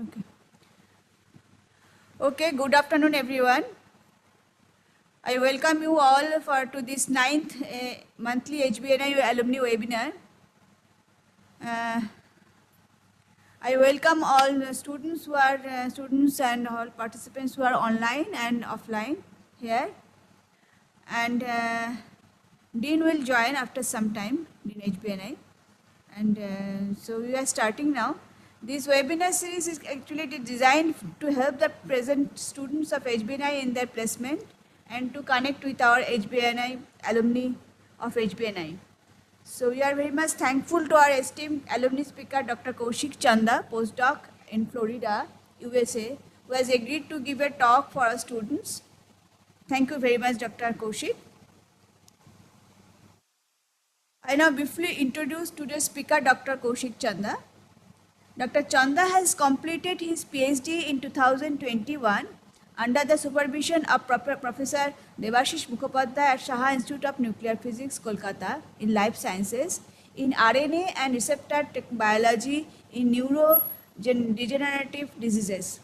Okay. Okay, good afternoon, everyone. I welcome you all to this ninth monthly HBNI alumni webinar. I welcome all the students who are students and all participants who are online and offline here. And Dean will join after some time, Dean HBNI. And so we are starting now. This webinar series is actually designed to help the present students of HBNI in their placement and to connect with our HBNI alumni of HBNI. So we are very much thankful to our esteemed alumni speaker, Dr. Kaushik Chanda, postdoc in Florida, USA, who has agreed to give a talk for our students. Thank you very much, Dr. Kaushik. I now briefly introduce today's speaker, Dr. Kaushik Chanda. Dr. Chanda has completed his PhD in 2021 under the supervision of Professor Devashish Mukhopadhyay at Saha Institute of Nuclear Physics, Kolkata, in Life Sciences, in RNA and receptor biology in neurodegenerative diseases.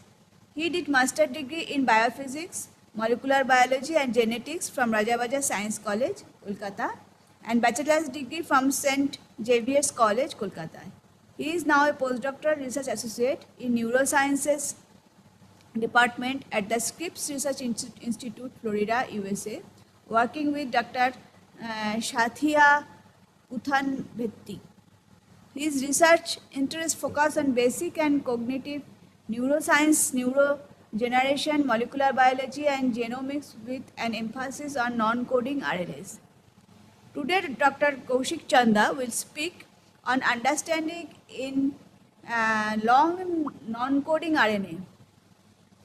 He did master degree in biophysics, molecular biology and genetics from Rajabaja Science College, Kolkata, and bachelor's degree from St. Xavier's College, Kolkata. He is now a postdoctoral research associate in Neurosciences department at the Scripps Research Institute, Florida, USA, working with Dr. Shathia Uthanvetti. His research interests focus on basic and cognitive neuroscience, neurodegeneration, molecular biology, and genomics with an emphasis on non-coding RNAs. Today, Dr. Kaushik Chanda will speak on understanding in long non-coding RNA,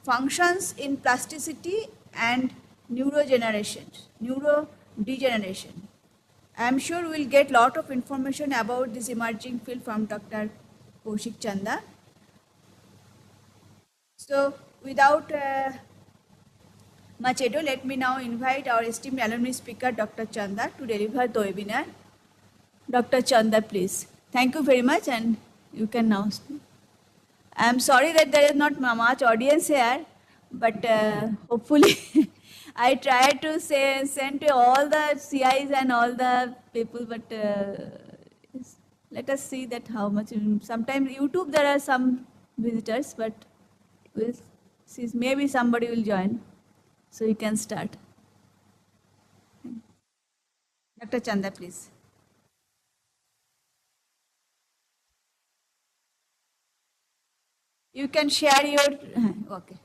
functions in plasticity and neurodegeneration. I am sure we'll get a lot of information about this emerging field from Dr. Kaushik Chanda. So, without much ado, let me now invite our esteemed alumni speaker, Dr. Chanda, to deliver the webinar. Dr. Chanda, please. Thank you very much, and you can now speak. I am sorry that there is not much audience here, but hopefully I try to send to all the CIs and all the people, but let us see that how much. Sometimes YouTube there are some visitors, but we'll see. Maybe somebody will join, so you can start. Dr. Chanda, please. You can share your, okay.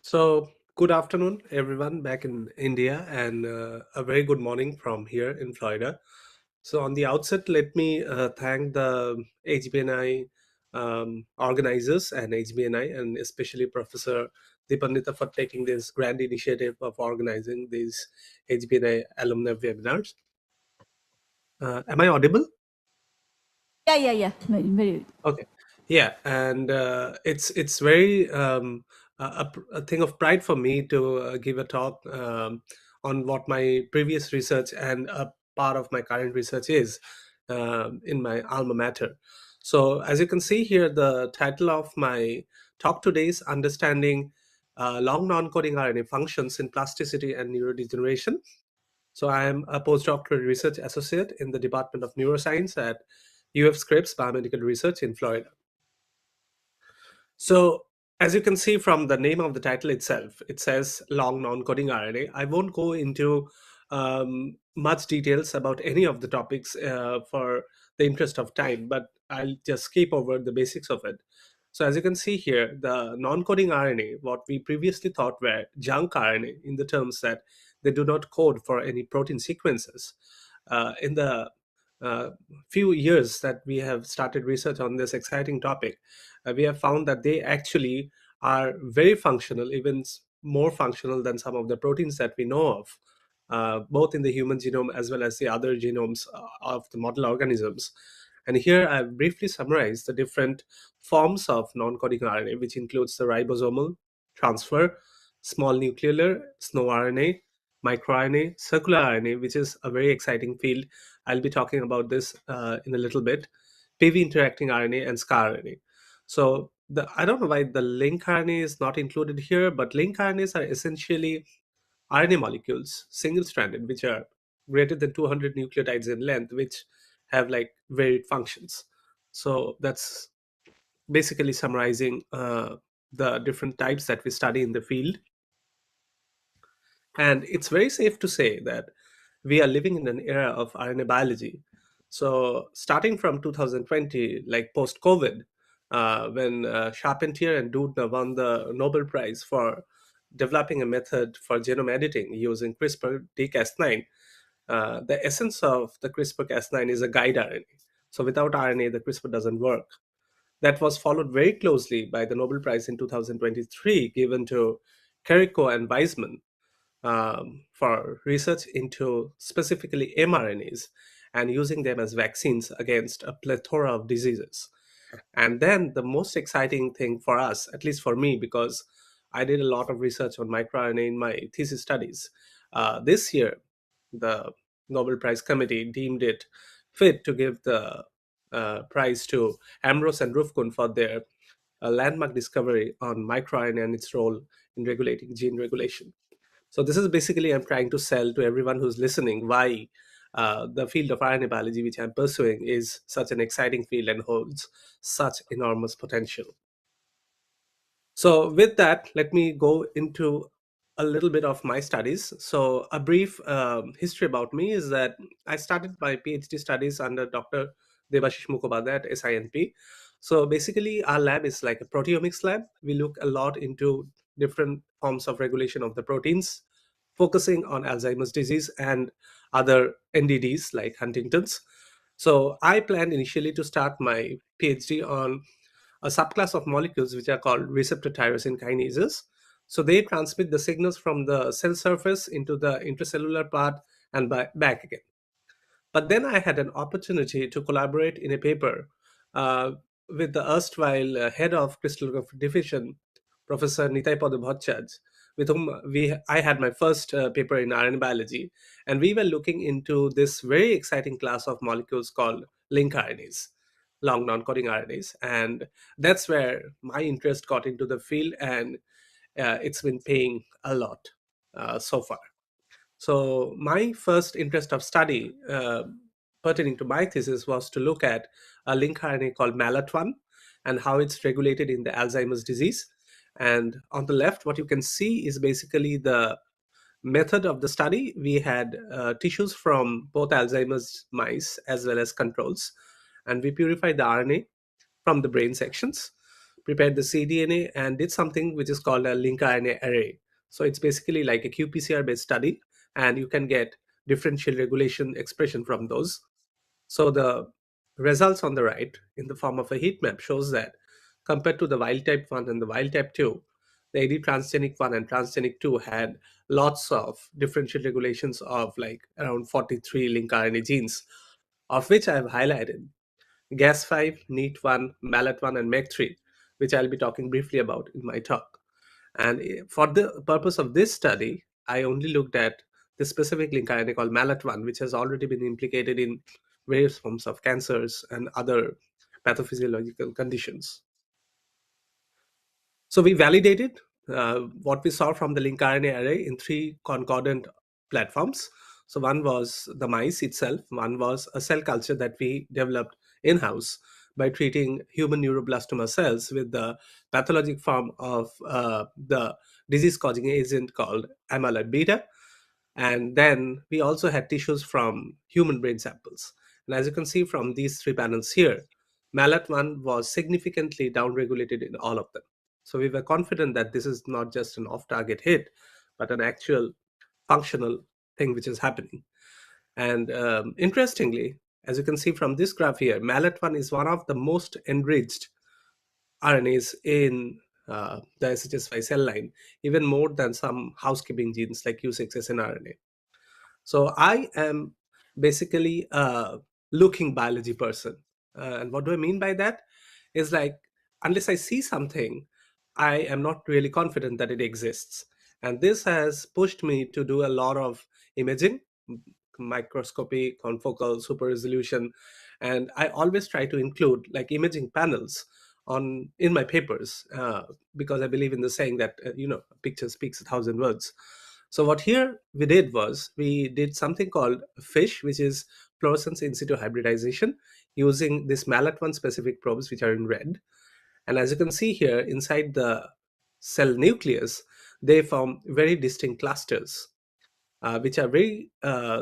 So good afternoon, everyone back in India, and a very good morning from here in Florida. So on the outset, let me thank the HBNI organizers and HBNI, and especially Professor Dipandita for taking this grand initiative of organizing these HBNI alumni webinars. Am I audible? Yeah. Very. Okay, yeah, and it's very a thing of pride for me to give a talk on what my previous research and a part of my current research is in my alma mater. So as you can see here, the title of my talk today is Understanding Long Non-Coding RNA Functions in Plasticity and Neurodegeneration. So I am a postdoctoral research associate in the Department of Neuroscience at UF Scripps Biomedical Research in Florida. So as you can see from the name of the title itself, it says long non-coding RNA. I won't go into much details about any of the topics for the interest of time, but I'll just skip over the basics of it. So as you can see here, the non-coding RNA, what we previously thought were junk RNA in the terms that they do not code for any protein sequences. In the few years that we have started research on this exciting topic, we have found that they actually are very functional, even more functional than some of the proteins that we know of, both in the human genome as well as the other genomes of the model organisms. And here I've briefly summarized the different forms of non-coding RNA, which includes the ribosomal, transfer, small nucleolar, SNO RNA, microRNA, circular RNA, which is a very exciting field. I'll be talking about this in a little bit, PV interacting RNA, and scar RNA. So I don't know why the link RNA is not included here, but link RNAs are essentially RNA molecules, single-stranded, which are greater than 200 nucleotides in length, which have like varied functions. So that's basically summarizing the different types that we study in the field. And it's very safe to say that we are living in an era of RNA biology. So, starting from 2020, like post COVID, when Charpentier and Doudna won the Nobel Prize for developing a method for genome editing using CRISPR-Cas9, the essence of the CRISPR-Cas9 is a guide RNA. So, without RNA, the CRISPR doesn't work. That was followed very closely by the Nobel Prize in 2023 given to Carrico and Weizmann for research into specifically mRNAs and using them as vaccines against a plethora of diseases. And then the most exciting thing for us, at least for me, because I did a lot of research on microRNA in my thesis studies, this year the Nobel Prize Committee deemed it fit to give the prize to Ambrose and Rufkun for their landmark discovery on microRNA and its role in regulating gene regulation. So this is basically I'm trying to sell to everyone who's listening why the field of RNA biology, which I'm pursuing, is such an exciting field and holds such enormous potential. So with that, let me go into a little bit of my studies. So a brief history about me is that I started my PhD studies under Dr. Devashish Mukhopadhyay at SINP. So basically, our lab is like a proteomics lab. We look a lot into different forms of regulation of the proteins, focusing on Alzheimer's disease and other NDDs like Huntington's. So I planned initially to start my PhD on a subclass of molecules which are called receptor tyrosine kinases. So they transmit the signals from the cell surface into the intracellular part and back again. But then I had an opportunity to collaborate in a paper uh, with the erstwhile head of crystallography division, Professor Nitai Bhattacharya, with whom I had my first paper in RNA biology, and we were looking into this very exciting class of molecules called link RNAs, long non-coding RNAs, and that's where my interest got into the field, and it's been paying a lot so far. So my first interest of study pertaining to my thesis was to look at a link RNA called MALAT1 and how it's regulated in the Alzheimer's disease. And on the left, what you can see is basically the method of the study. We had tissues from both Alzheimer's mice as well as controls, and we purified the RNA from the brain sections, prepared the cDNA, and did something which is called a link RNA array. So it's basically like a qPCR based study, and you can get differential regulation expression from those. So the results on the right in the form of a heat map shows that compared to the wild type 1 and the wild type 2, the AD transgenic 1 and transgenic 2 had lots of differential regulations of like around 43 link RNA genes, of which I have highlighted GAS5, NEAT1, MALAT1, and MEC3, which I'll be talking briefly about in my talk. And for the purpose of this study, I only looked at the specific link RNA called MALAT1, which has already been implicated in various forms of cancers and other pathophysiological conditions. So we validated what we saw from the link RNA array in three concordant platforms. So one was the mice itself, one was a cell culture that we developed in-house by treating human neuroblastoma cells with the pathologic form of the disease-causing agent called amyloid beta. And then we also had tissues from human brain samples. And as you can see from these three panels here, MALAT1 was significantly downregulated in all of them. So we were confident that this is not just an off-target hit, but an actual functional thing which is happening. And interestingly, as you can see from this graph here, MALAT1 is one of the most enriched RNAs in the SHS5 cell line, even more than some housekeeping genes like U6 snRNA. So I am basically a looking biology person. And what do I mean by that? Is like, unless I see something, I am not really confident that it exists. And this has pushed me to do a lot of imaging, microscopy, confocal, super resolution. And I always try to include like imaging panels on in my papers, because I believe in the saying that a picture speaks 1,000 words. So what here we did was we did something called FISH, which is fluorescence in situ hybridization, using this MALAT1 specific probes, which are in red. And as you can see here, inside the cell nucleus, they form very distinct clusters, which are very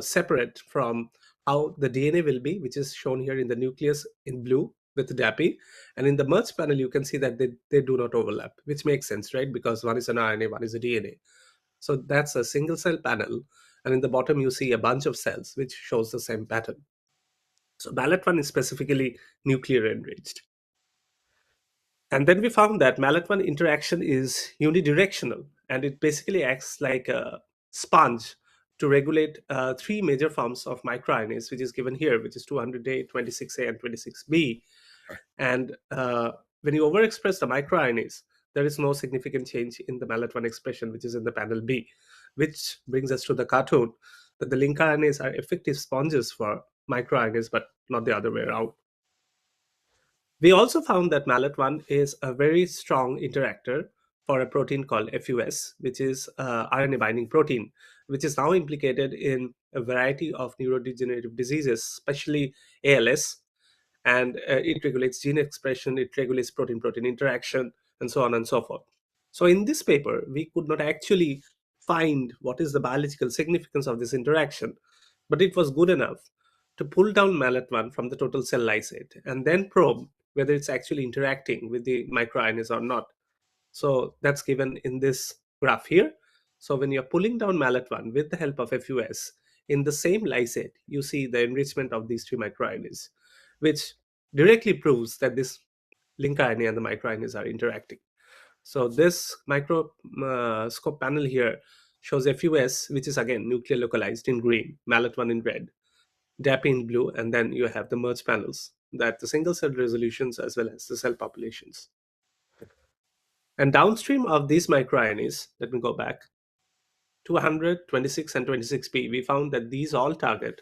separate from how the DNA will be, which is shown here in the nucleus in blue with the DAPI. And in the merged panel, you can see that they do not overlap, which makes sense, right? Because one is an RNA, one is a DNA. So that's a single cell panel. And in the bottom, you see a bunch of cells, which shows the same pattern. So MALAT1 is specifically nuclear enriched. And then we found that MALAT1 interaction is unidirectional, and it basically acts like a sponge to regulate three major forms of microRNAs, which is given here, which is 200A, 26A, and 26B. And when you overexpress the microRNAs, there is no significant change in the MALAT1 expression, which is in the panel B, which brings us to the cartoon that the link RNAs are effective sponges for microRNAs, but not the other way around. We also found that MALAT1 is a very strong interactor for a protein called FUS, which is RNA binding protein, which is now implicated in a variety of neurodegenerative diseases, especially ALS. And it regulates gene expression, it regulates protein protein interaction, and so on and so forth. So, in this paper, we could not actually find what is the biological significance of this interaction, but it was good enough to pull down MALAT1 from the total cell lysate and then probe whether it's actually interacting with the microRNAs or not. So that's given in this graph here. So when you're pulling down MALAT1 with the help of FUS, in the same lysate, you see the enrichment of these three microRNAs, which directly proves that this link RNA and the microRNAs are interacting. So this microscope panel here shows FUS, which is again nuclear localized in green, MALAT1 in red, DAPI in blue, and then you have the merged panels, that the single cell resolutions as well as the cell populations. And downstream of these microRNAs, let me go back, 200, 26, and 26B, we found that these all target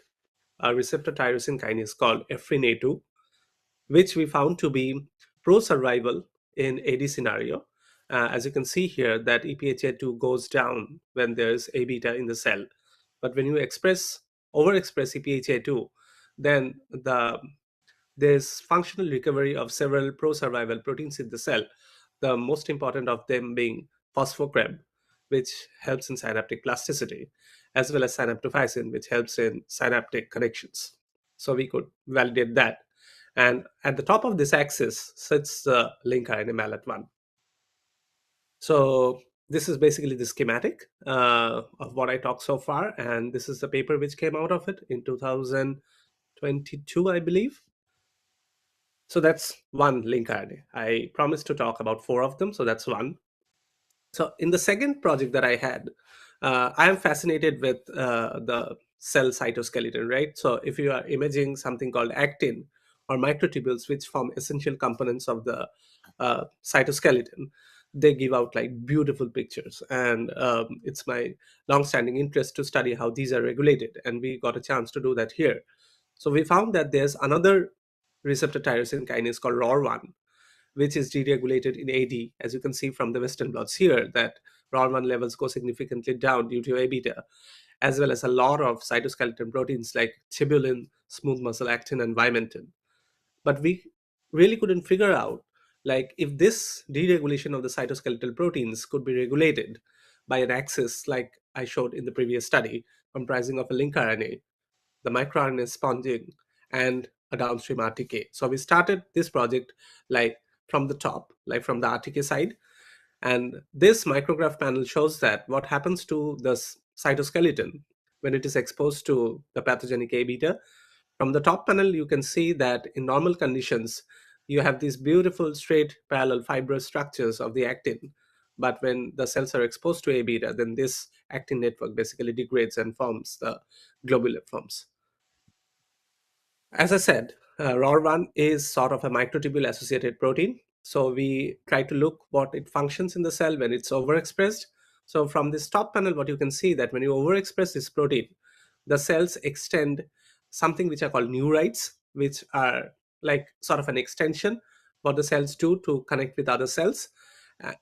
a receptor tyrosine kinase called EphrinA2, which we found to be pro-survival in AD scenario. As you can see here, that EphA2 goes down when there's A beta in the cell. But when you overexpress EphA2, then there's functional recovery of several pro-survival proteins in the cell, the most important of them being phosphocreb, which helps in synaptic plasticity, as well as synaptophysin, which helps in synaptic connections. So we could validate that. And at the top of this axis sits the link RNA MALAT1. So this is basically the schematic of what I talked so far. And this is the paper which came out of it in 2022, I believe. So that's one link RNA. I promised to talk about four of them, so that's one. So in the second project that I had, I am fascinated with the cell cytoskeleton, right? So if you are imaging something called actin or microtubules, which form essential components of the cytoskeleton, they give out like beautiful pictures. And it's my long-standing interest to study how these are regulated. And we got a chance to do that here. So we found that there's another receptor tyrosine kinase called ROR1, which is deregulated in AD. As you can see from the Western blots here, that ROR1 levels go significantly down due to A beta, as well as a lot of cytoskeleton proteins like tubulin, smooth muscle actin, and vimentin. But we really couldn't figure out like if this deregulation of the cytoskeletal proteins could be regulated by an axis like I showed in the previous study, comprising of a link RNA, the microRNA sponging, and a downstream RTK. So we started this project like from the top, like from the RTK side. And this micrograph panel shows that what happens to the cytoskeleton when it is exposed to the pathogenic A beta. From the top panel, you can see that in normal conditions, you have these beautiful straight parallel fibrous structures of the actin. But when the cells are exposed to A beta, then this actin network basically degrades and forms the globular forms. As I said, ROR1 is sort of a microtubule associated protein. So we try to look what it functions in the cell when it's overexpressed. So from this top panel, what you can see that when you overexpress this protein, the cells extend something which are called neurites, which are like sort of an extension what the cells do to connect with other cells,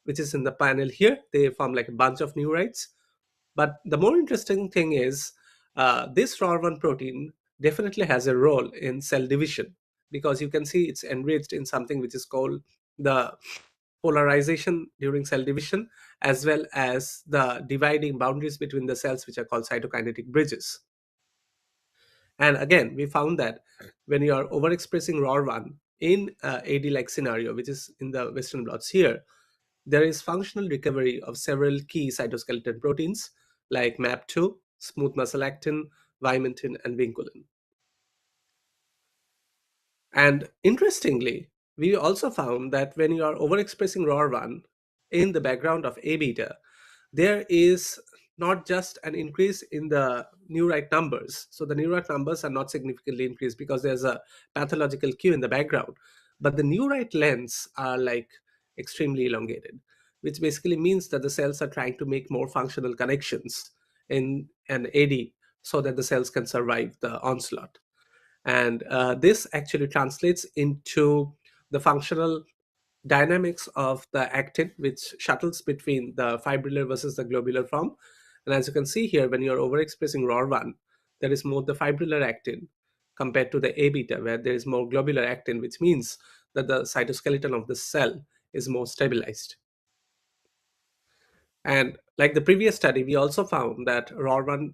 which is in the panel here. They form like a bunch of neurites. But the more interesting thing is this ROR1 protein definitely has a role in cell division, because you can see it's enriched in something which is called the polarization during cell division, as well as the dividing boundaries between the cells, which are called cytokinetic bridges. And again, we found that when you are overexpressing ROR1 in AD-like scenario, which is in the Western blots here, there is functional recovery of several key cytoskeleton proteins like MAP2, smooth muscle actin, vimentin, and vinculin. And interestingly, we also found that when you are overexpressing ROR1 in the background of A beta, there is not just an increase in the neurite numbers. So the neurite numbers are not significantly increased because there's a pathological cue in the background, but the neurite lengths are like extremely elongated, which basically means that the cells are trying to make more functional connections in an AD so that the cells can survive the onslaught. And this actually translates into the functional dynamics of the actin, which shuttles between the fibrillar versus the globular form. And as you can see here, when you're overexpressing ROR1, there is more the fibrillar actin compared to the A beta, where there is more globular actin, which means that the cytoskeleton of the cell is more stabilized. And like the previous study, we also found that ROR1,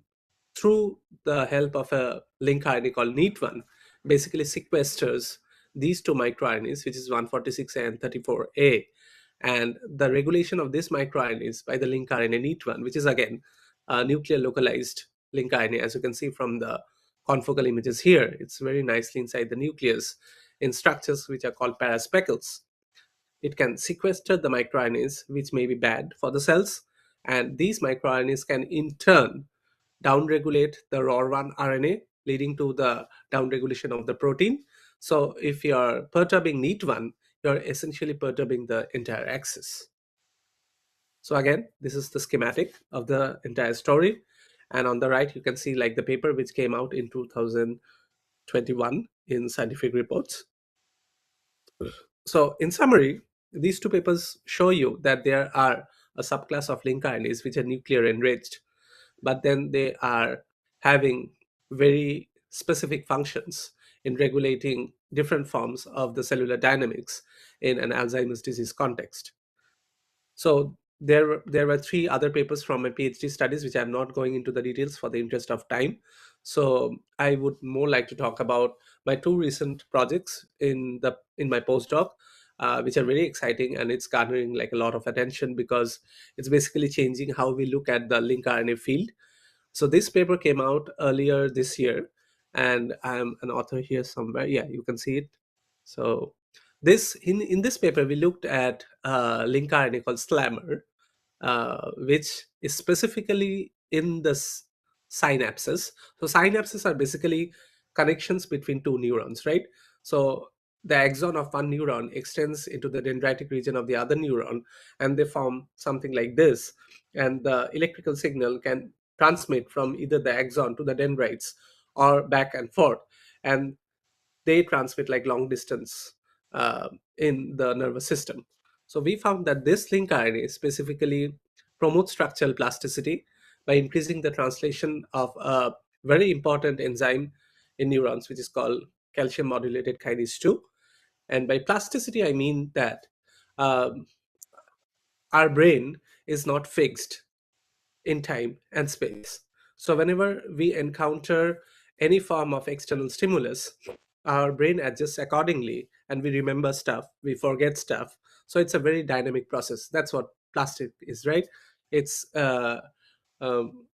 through the help of a link RNA called NEAT1, basically sequesters these two microRNAs, which is 146A and 34A. And the regulation of this microRNAs by the link RNA NEAT1, which is again a nuclear localized link RNA, as you can see from the confocal images here, it's very nicely inside the nucleus in structures which are called paraspeckles. It can sequester the microRNAs, which may be bad for the cells, and these microRNAs can in turn downregulate the ROR1 RNA, leading to the downregulation of the protein. So if you're perturbing NEAT1, you're essentially perturbing the entire axis. So again, this is the schematic of the entire story. And on the right, you can see like the paper which came out in 2021 in Scientific Reports. So in summary, these two papers show you that there are a subclass of link RNAs which are nuclear enriched, but then they are having very specific functions in regulating different forms of the cellular dynamics in an Alzheimer's disease context. So there were three other papers from my PhD studies, which I'm not going into the details for the interest of time. So I would more like to talk about my two recent projects in my postdoc, which are very exciting, and it's garnering like a lot of attention because it's basically changing how we look at the link RNA field. So this paper came out earlier this year, and I'm an author here somewhere. Yeah, you can see it. So this in this paper we looked at link RNA called SLAMR, which is specifically in the synapses. So synapses are basically connections between two neurons, right? So the axon of one neuron extends into the dendritic region of the other neuron, and they form something like this. And the electrical signal can transmit from either the axon to the dendrites or back and forth. And they transmit like long distance in the nervous system. So we found that this link RNA specifically promotes structural plasticity by increasing the translation of a very important enzyme in neurons, which is called calcium modulated kinase 2. And by plasticity, I mean that um, our brain is not fixed in time and space. So, whenever we encounter any form of external stimulus, our brain adjusts accordingly and we remember stuff, we forget stuff. So, it's a very dynamic process. That's what plastic is, right? It's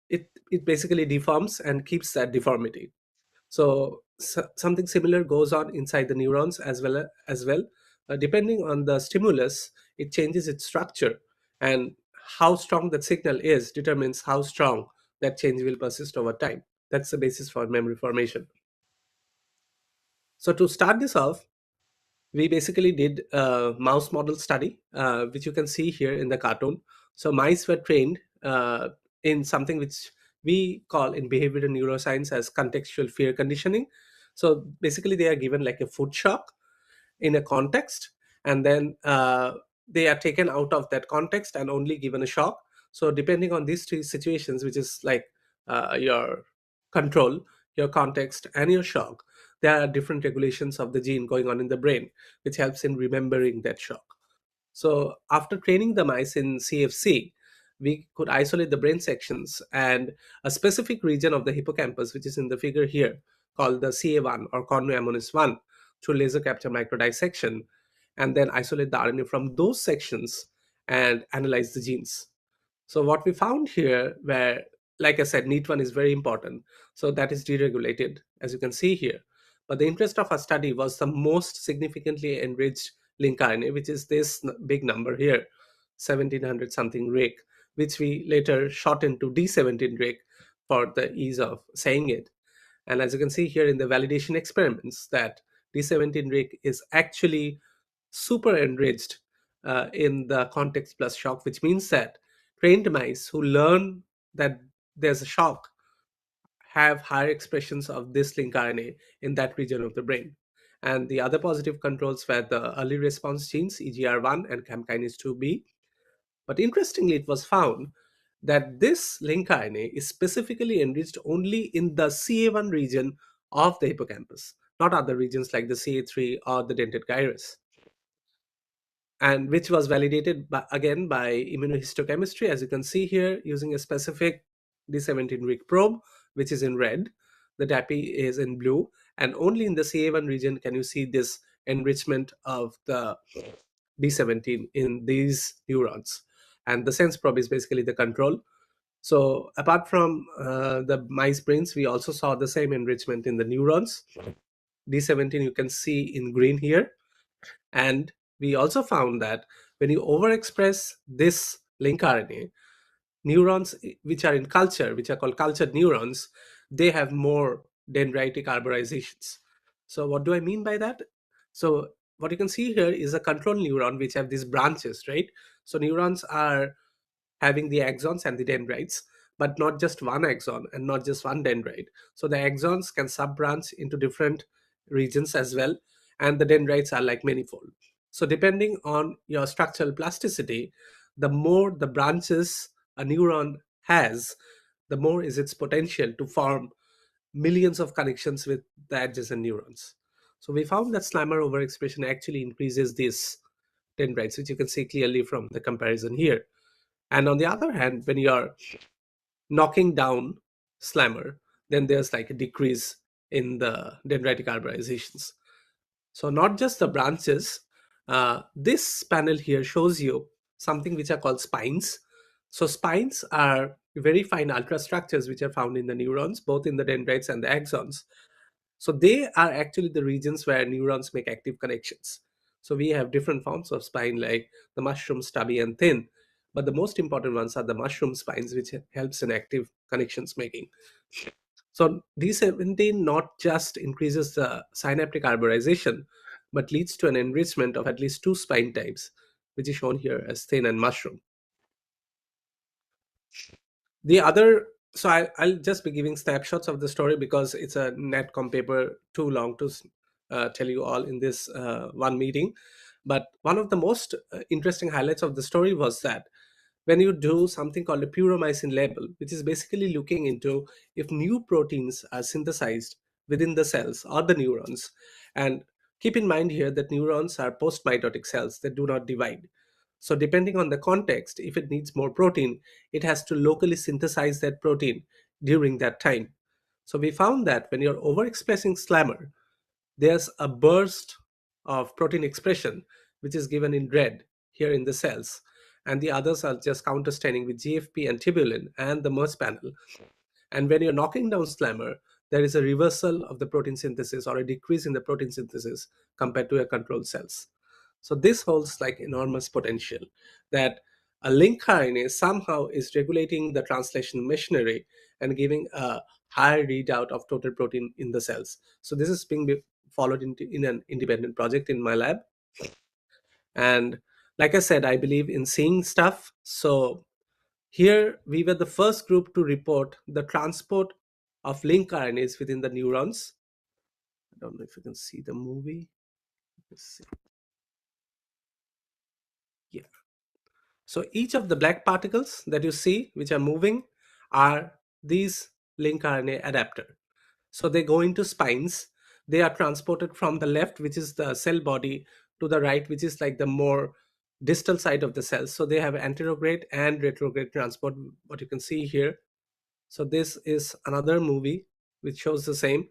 it basically deforms and keeps that deformity. So, something similar goes on inside the neurons as well. Depending on the stimulus, it changes its structure, and how strong that signal is determines how strong that change will persist over time. That's the basis for memory formation. So to start this off, we basically did a mouse model study, which you can see here in the cartoon. So mice were trained in something which we call in behavioral neuroscience as contextual fear conditioning. So basically, they are given like a food shock in a context, and then they are taken out of that context and only given a shock. So depending on these three situations, which is like your control, your context, and your shock, there are different regulations of the gene going on in the brain, which helps in remembering that shock. So after training the mice in CFC, we could isolate the brain sections and a specific region of the hippocampus, which is in the figure here, called the CA1 or cornu 1, through laser capture microdissection, and then isolate the RNA from those sections and analyze the genes. So what we found here, where, like I said, NEAT1 is very important. So that is deregulated, as you can see here. But the interest of our study was the most significantly enriched link RNA, which is this big number here, 1700 something reg, which we later shortened to D17 reg for the ease of saying it. And as you can see here in the validation experiments, that D17 reg is actually super enriched in the context plus shock, which means that trained mice who learn that there's a shock have higher expressions of this link RNA in that region of the brain. And the other positive controls were the early response genes, EGR1 and CAM kinase 2B. But interestingly, it was found that this link RNA is specifically enriched only in the CA1 region of the hippocampus, not other regions like the CA3 or the dentate gyrus, and which was validated by, again, by immunohistochemistry, as you can see here, using a specific D17 rig probe, which is in red. The DAPI is in blue, and only in the CA1 region can you see this enrichment of the D17 in these neurons. And the sense probe is basically the control. So apart from the mice brains, we also saw the same enrichment in the neurons. D17 you can see in green here, and we also found that when you overexpress this link RNA, neurons which are in culture, which are called cultured neurons, they have more dendritic arborizations. So what do I mean by that? So what you can see here is a control neuron which have these branches, right? So neurons are having the axons and the dendrites, but not just one axon and not just one dendrite. So the axons can sub-branch into different regions as well, and the dendrites are like manifold. So depending on your structural plasticity, the more the branches a neuron has, the more is its potential to form millions of connections with the adjacent neurons. So we found that SLAMR overexpression actually increases these dendrites, which you can see clearly from the comparison here. And on the other hand, when you're knocking down SLAMR, then there's like a decrease in the dendritic arborizations. So not just the branches, this panel here shows you something which are called spines. So spines are very fine ultrastructures which are found in the neurons, both in the dendrites and the axons. So they are actually the regions where neurons make active connections. So we have different forms of spine like the mushroom, stubby, and thin. But the most important ones are the mushroom spines, which helps in active connections making. So D17 not just increases the synaptic arborization, but leads to an enrichment of at least two spine types, which is shown here as thin and mushroom. The other, so I'll just be giving snapshots of the story because it's a netcom paper, too long to tell you all in this one meeting. But one of the most interesting highlights of the story was that when you do something called a puromycin label, which is basically looking into if new proteins are synthesized within the cells or the neurons. And keep in mind here that neurons are post-mitotic cells that do not divide. So depending on the context, if it needs more protein, it has to locally synthesize that protein during that time. So we found that when you're overexpressing SLAMR, there's a burst of protein expression, which is given in red here in the cells. And the others are just counterstaining with GFP and tubulin and the MERS panel. And when you're knocking down SLAMR, there is a reversal of the protein synthesis or a decrease in the protein synthesis compared to your control cells. So this holds like enormous potential that a link RNA somehow is regulating the translation machinery and giving a higher readout of total protein in the cells. So this is being followed in an independent project in my lab. And like I said, I believe in seeing stuff. So here we were the first group to report the transport of link RNAs within the neurons. I don't know if you can see the movie. Let's see. So each of the black particles that you see which are moving are these link RNA adapter. So they go into spines. They are transported from the left, which is the cell body, to the right, which is like the more distal side of the cells. So they have anterograde and retrograde transport, what you can see here. So this is another movie which shows the same.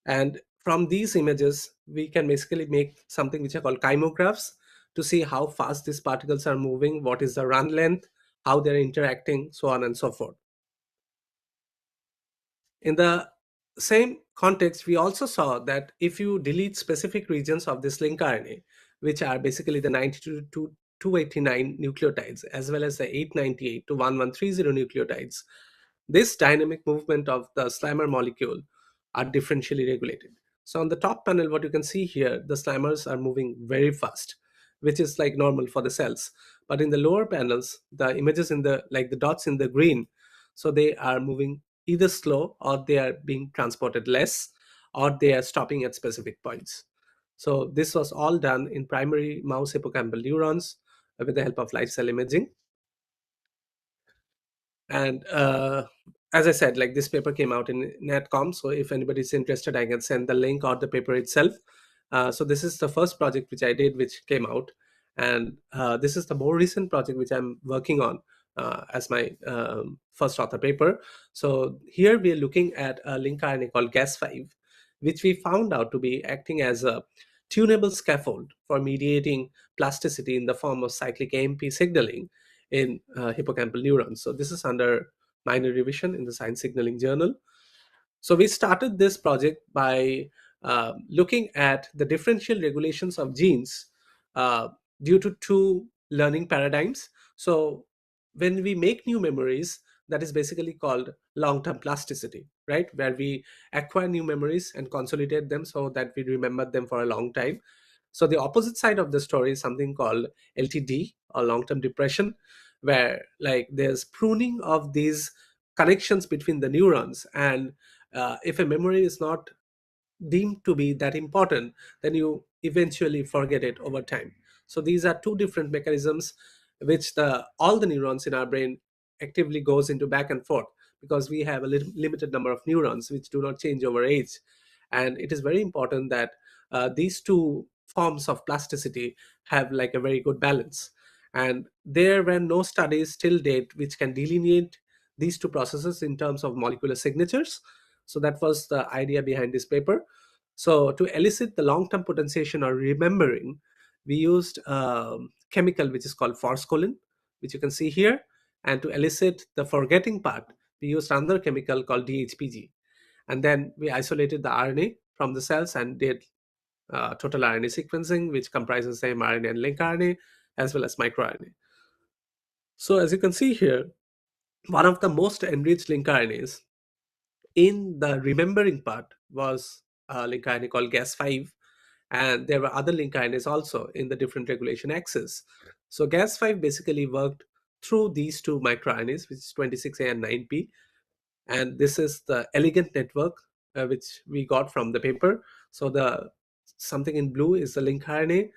And from these images, we can basically make something which are called chymographs to see how fast these particles are moving, what is the run length, how they're interacting, so on and so forth. In the same context, we also saw that if you delete specific regions of this link RNA, which are basically the 92 to 289 nucleotides, as well as the 898 to 1130 nucleotides, this dynamic movement of the SLAMR molecule are differentially regulated. So on the top panel, what you can see here, the SLAMRs are moving very fast, which is like normal for the cells. But in the lower panels, the images in the like the dots in the green, so they are moving either slow, or they are being transported less, or they are stopping at specific points. So this was all done in primary mouse hippocampal neurons with the help of light cell imaging. And as I said, like this paper came out in netcom, so if anybody's interested, I can send the link or the paper itself. So this is the first project which I did which came out, and this is the more recent project which I'm working on as my first author paper. So here we are looking at a link RNA called gas5, which we found out to be acting as a tunable scaffold for mediating plasticity in the form of cyclic AMP signaling in hippocampal neurons. So this is under minor revision in the Science Signaling Journal. So we started this project by looking at the differential regulations of genes uh, due to two learning paradigms. So when we make new memories, that is basically called long-term plasticity, right? Where we acquire new memories and consolidate them so that we remember them for a long time. So the opposite side of the story is something called LTD, or long-term depression, where like there's pruning of these connections between the neurons, and if a memory is not deemed to be that important, then you eventually forget it over time. So these are two different mechanisms which the all the neurons in our brain actively goes into back and forth, because we have a limited number of neurons which do not change over age. And it is very important that these two forms of plasticity have like a very good balance. And there were no studies till date which can delineate these two processes in terms of molecular signatures. So that was the idea behind this paper. So to elicit the long-term potentiation or remembering, we used a chemical which is called forskolin, which you can see here. And to elicit the forgetting part, we used another chemical called DHPG. And then we isolated the RNA from the cells and did total RNA sequencing, which comprises the mRNA and link RNA, as well as microRNA. So as you can see here, one of the most enriched link RNAs in the remembering part was a link RNA called gas5, and there were other link RNAs also in the different regulation axes. So gas5 basically worked through these two microRNAs, which is 26A and 9P, and this is the elegant network which we got from the paper. So the something in blue is the link RNA,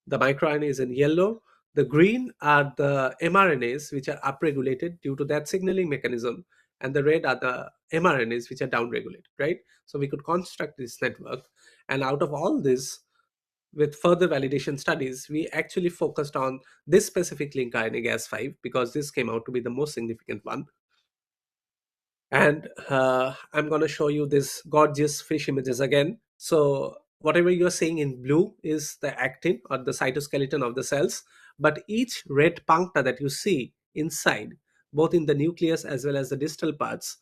the microRNA is in yellow, the green are the mRNAs which are upregulated due to that signaling mechanism, and the red are the mRNAs which are downregulated, right? So we could construct this network, and out of all this, with further validation studies, we actually focused on this specific link RNA gas5 because this came out to be the most significant one. And I'm going to show you this gorgeous fish images again. So whatever you're seeing in blue is the actin or the cytoskeleton of the cells, but each red puncta that you see inside, both in the nucleus as well as the distal parts,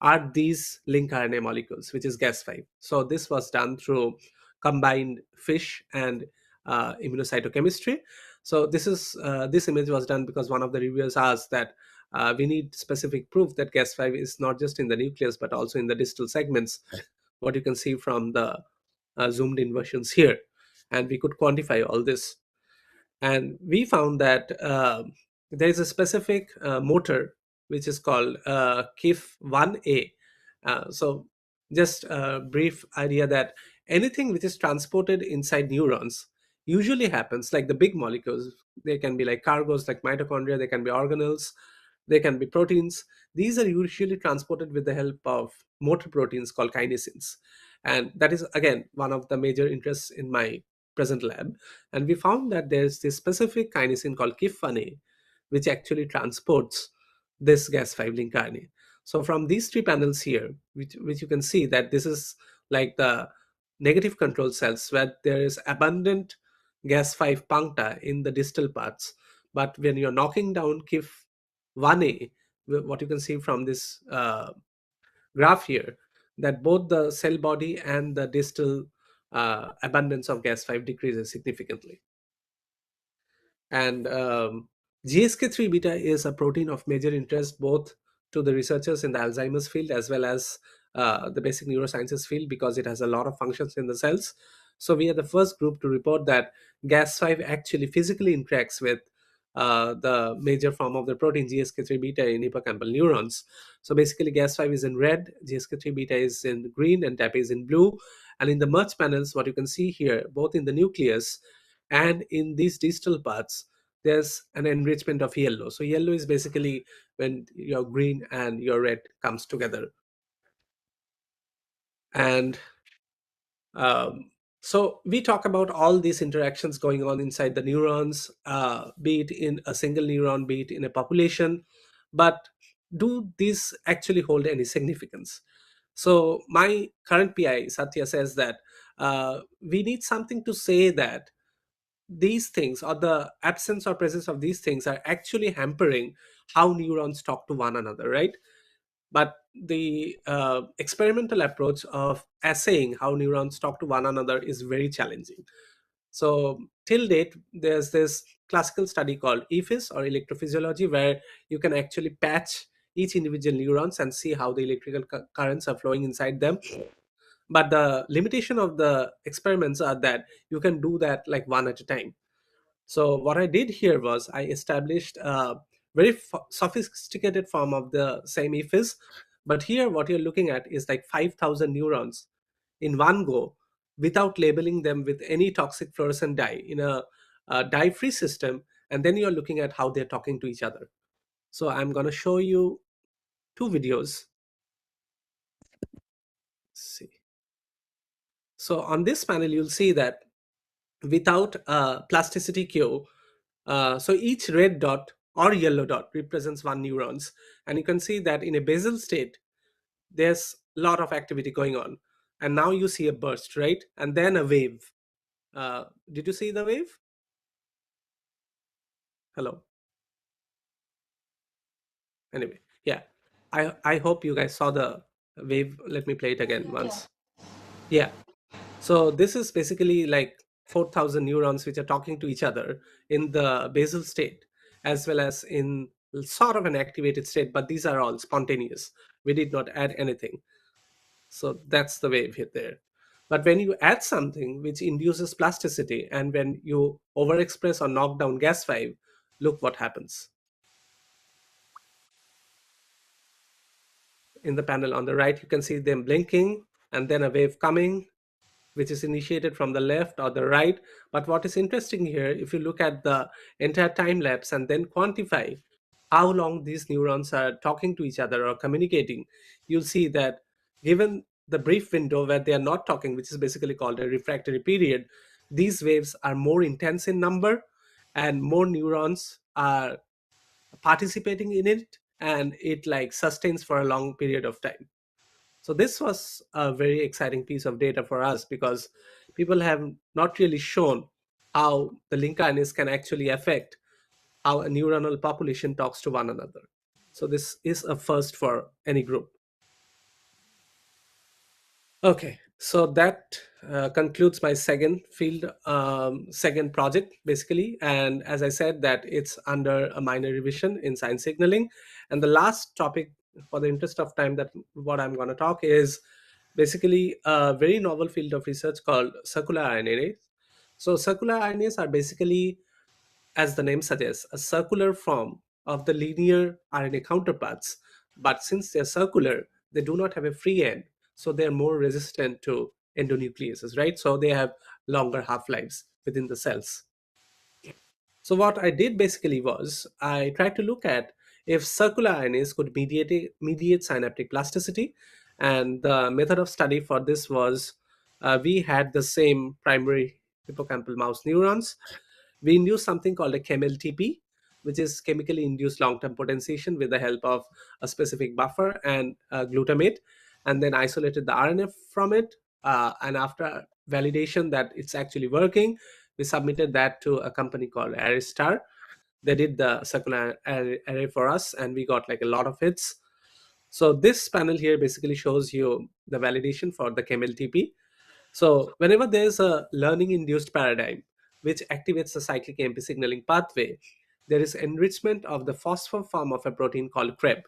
are these link RNA molecules, which is gas5. So this was done through combined fish and immunocytochemistry. So this image was done because one of the reviewers asked that we need specific proof that gas5 is not just in the nucleus but also in the distal segments, what you can see from the zoomed in versions here. And we could quantify all this, and we found that there is a specific motor which is called KIF1A. So just a brief idea that anything which is transported inside neurons usually happens, like the big molecules, they can be like cargos like mitochondria, they can be organelles, they can be proteins. These are usually transported with the help of motor proteins called kinesins. And that is, again, one of the major interests in my present lab. And we found that there's this specific kinesin called KIF1A, which actually transports this gas 5 link RNA. So from these three panels here, which you can see that this is like the negative control cells where there is abundant gas 5 puncta in the distal parts. But when you're knocking down KIF1A, what you can see from this graph here, that both the cell body and the distal abundance of gas 5 decreases significantly. And GSK3 beta is a protein of major interest both to the researchers in the Alzheimer's field as well as the basic neurosciences field, because it has a lot of functions in the cells. So we are the first group to report that Gas5 actually physically interacts with the major form of the protein GSK3 beta in hippocampal neurons. So basically Gas5 is in red, GSK3 beta is in green, and TAP is in blue. And in the merge panels, what you can see here, both in the nucleus and in these distal parts, there's an enrichment of yellow. So yellow is basically when your green and your red comes together. And um, so we talk about all these interactions going on inside the neurons, be it in a single neuron, be it in a population. But do these actually hold any significance? So my current PI Satya says that we need something to say that these things, or the absence or presence of these things, are actually hampering how neurons talk to one another, right? But the experimental approach of assaying how neurons talk to one another is very challenging. So till date, there's this classical study called EFIS, or electrophysiology, where you can actually patch each individual neurons and see how the electrical currents are flowing inside them. But the limitation of the experiments are that you can do that like one at a time. So what I did here was I established a very sophisticated form of the same EFIS. But here what you're looking at is like 5,000 neurons in one go, without labeling them with any toxic fluorescent dye, in a dye-free system. And then you're looking at how they're talking to each other. So I'm going to show you two videos. Let's see. So on this panel, you'll see that without a plasticity cue, so each red dot or yellow dot represents one neurons. And you can see that in a basal state, there's a lot of activity going on. And now you see a burst, right? And then a wave. Did you see the wave? Hello. Anyway, yeah. I hope you guys saw the wave. Let me play it again once. Yeah. So this is basically like 4,000 neurons which are talking to each other in the basal state, as well as in sort of an activated state, but these are all spontaneous. We did not add anything. So that's the wave hit there. But when you add something which induces plasticity, and when you overexpress or knock down gas 5, look what happens. In the panel on the right, you can see them blinking and then a wave coming, which is initiated from the left or the right. But what is interesting here, if you look at the entire time lapse and then quantify how long these neurons are talking to each other or communicating, you'll see that given the brief window where they are not talking, which is basically called a refractory period, these waves are more intense in number and more neurons are participating in it, and it like sustains for a long period of time. So this was a very exciting piece of data for us, because people have not really shown how the link RNAs can actually affect how a neuronal population talks to one another. So this is a first for any group. Okay, so that concludes my second field, second project basically. And as I said, that it's under a minor revision in science signaling. And the last topic, for the interest of time, that what I'm going to talk is basically a very novel field of research called circular RNAs. So circular RNAs are basically, as the name suggests, a circular form of the linear RNA counterparts. But since they're circular, they do not have a free end, so they're more resistant to endonucleases, right? So they have longer half-lives within the cells. So what I did basically was I tried to look at if circular RNAs could mediate synaptic plasticity, and the method of study for this was we had the same primary hippocampal mouse neurons. We induced something called a ChemLTP, which is chemically induced long-term potentiation with the help of a specific buffer and glutamate, and then isolated the RNA from it. And after validation that it's actually working, we submitted that to a company called Aristar. They did the circular array for us, and we got like a lot of hits. So this panel here basically shows you the validation for the ChemLTP. So whenever there's a learning induced paradigm which activates the cyclic AMP signaling pathway, there is enrichment of the phosphor form of a protein called CREB.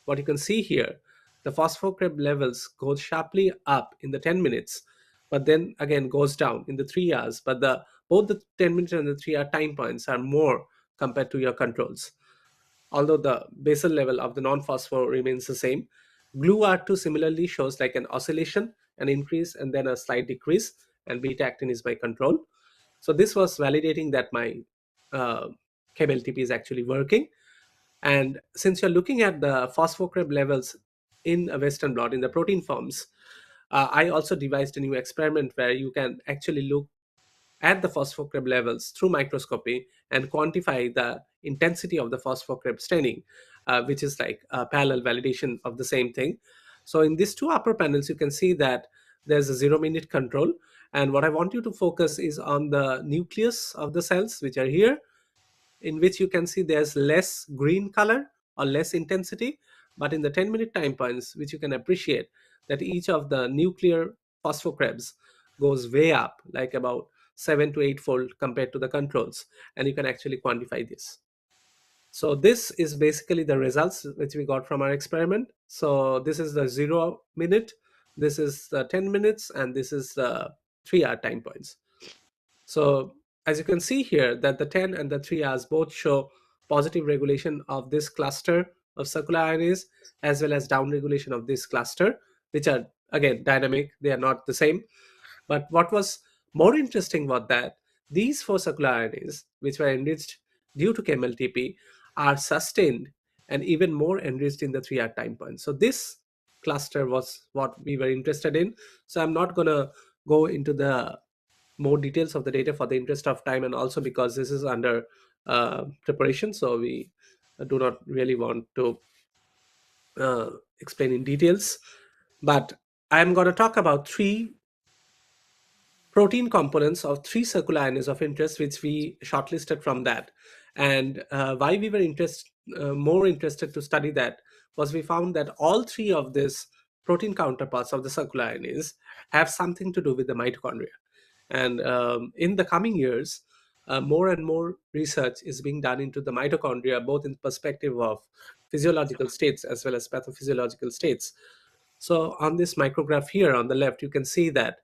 What you can see here, the phosphocreb levels goes sharply up in the 10 minutes, but then again goes down in the 3 hours. But the both the 10 minute and the 3 hour time points are more compared to your controls. Although the basal level of the non-phosphor remains the same, GLUR2 similarly shows like an oscillation, an increase, and then a slight decrease, and beta-actin is my control. So this was validating that my uh, KMLTP is actually working. And since you're looking at the phosphocreb levels in a Western blot in the protein forms, I also devised a new experiment where you can actually look at the phosphocreb levels through microscopy and quantify the intensity of the phosphocreb staining, which is like a parallel validation of the same thing. So in these two upper panels, you can see that there's a 0 minute control. And what I want you to focus is on the nucleus of the cells, which are here, in which you can see there's less green color or less intensity. But in the 10-minute time points, which you can appreciate that each of the nuclear phosphocrebs goes way up, like about 7 to 8 fold compared to the controls. And you can actually quantify this. So this is basically the results which we got from our experiment. So this is the 0 minute, this is the 10 minutes, and this is the 3 hour time points. So as you can see here that the 10 and the 3 hours both show positive regulation of this cluster of circular RNAs as well as down regulation of this cluster, which are again dynamic, they are not the same. But what was more interesting was that these four circular RNAs, which were enriched due to KMLTP, are sustained and even more enriched in the 3 hour time point. So this cluster was what we were interested in. So I'm not going to go into the more details of the data for the interest of time, and also because this is under preparation, so we do not really want to uh, explain in details. But I'm going to talk about three protein components of three circular RNAs of interest, which we shortlisted from that. And why we were more interested to study that was we found that all three of these protein counterparts of the circular RNAs have something to do with the mitochondria. And in the coming years, more and more research is being done into the mitochondria, both in perspective of physiological states as well as pathophysiological states. So on this micrograph here on the left, you can see that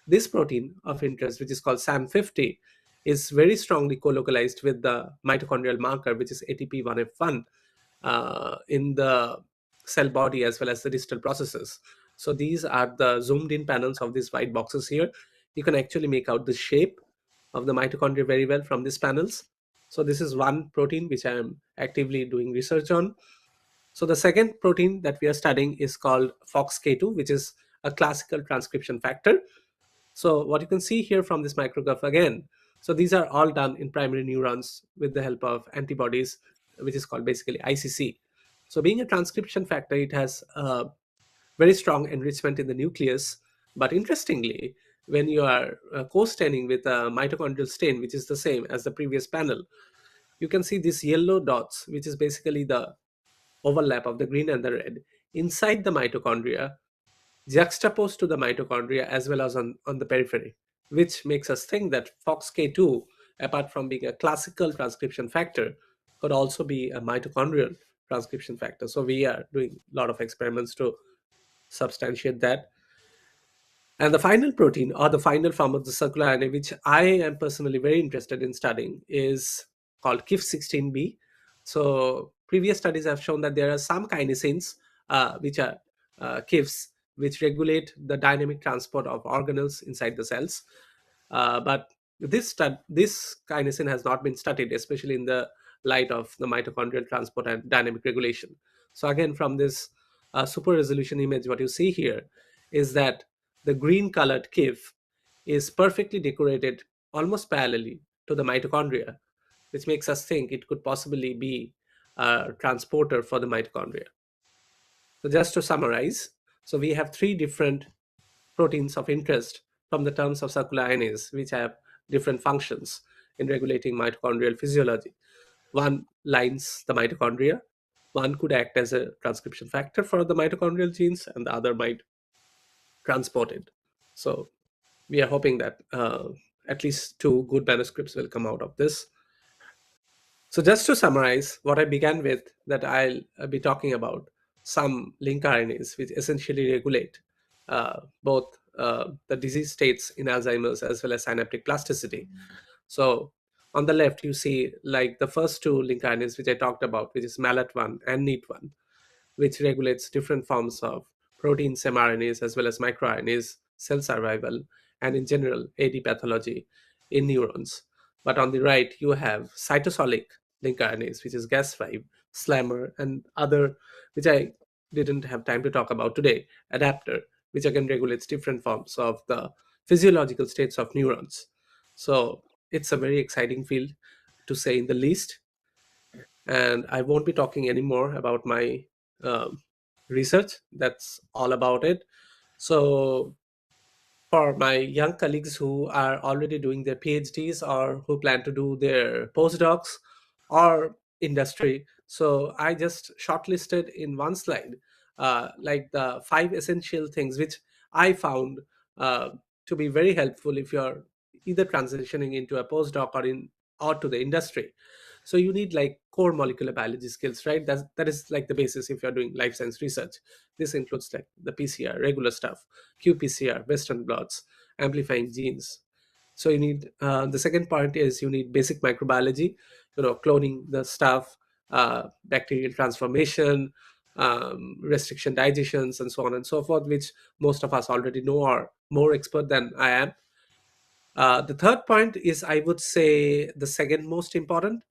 this protein of interest, which is called SAM50, is very strongly co-localized with the mitochondrial marker, which is ATP1F1, in the cell body as well as the digital processes. So these are the zoomed in panels of these white boxes here. You can actually make out the shape of the mitochondria very well from these panels. So this is one protein which I am actively doing research on. So the second protein that we are studying is called FOXK2, which is a classical transcription factor. So what you can see here from this micrograph again, so these are all done in primary neurons with the help of antibodies, which is called basically ICC. So being a transcription factor, it has a very strong enrichment in the nucleus. But interestingly, when you are co-staining with a mitochondrial stain, which is the same as the previous panel, you can see these yellow dots, which is basically the overlap of the green and the red inside the mitochondria, juxtaposed to the mitochondria as well as on the periphery, which makes us think that FOXK2, apart from being a classical transcription factor, could also be a mitochondrial transcription factor. So we are doing a lot of experiments to substantiate that. And the final protein, or the final form of the circular RNA, which I am personally very interested in studying, is called KIF16B. So previous studies have shown that there are some kinesins, which are KIFs, which regulate the dynamic transport of organelles inside the cells. But This kinesin has not been studied, especially in the light of the mitochondrial transport and dynamic regulation. So again, from this super resolution image, what you see here is that the green colored kif is perfectly decorated almost parallelly to the mitochondria, which makes us think it could possibly be a transporter for the mitochondria. So just to summarize, so we have three different proteins of interest from the terms of circular RNAs, which have different functions in regulating mitochondrial physiology. One lines the mitochondria, one could act as a transcription factor for the mitochondrial genes, and the other might transport it. So we are hoping that at least two good manuscripts will come out of this. So just to summarize what I began with, that I'll be talking about some link RNAs which essentially regulate both the disease states in Alzheimer's as well as synaptic plasticity. So on the left, you see like the first two link RNAs which I talked about, which is MALAT1 and NEAT1, which regulates different forms of proteins, mRNAs, as well as microRNAs, cell survival, and in general, AD pathology in neurons. But on the right, you have cytosolic link RNAs, which is Gas5, SLAMR, and other, which I didn't have time to talk about today, adapter, which again regulates different forms of the physiological states of neurons. So it's a very exciting field, to say in the least. And I won't be talking anymore about my um, research. That's all about it. So for my young colleagues who are already doing their PhDs or who plan to do their postdocs or industry, so I just shortlisted in one slide like the five essential things which I found uh, to be very helpful if you're either transitioning into a postdoc or to the industry. So you need like core molecular biology skills, right? That is like the basis if you're doing life science research. This includes like the PCR, regular stuff, qPCR, Western blots, amplifying genes. So you need the second point is you need basic microbiology, cloning the stuff, bacterial transformation, restriction digestions, and so on and so forth, which most of us already know or more expert than I am. The third point is, I would say, the second most important.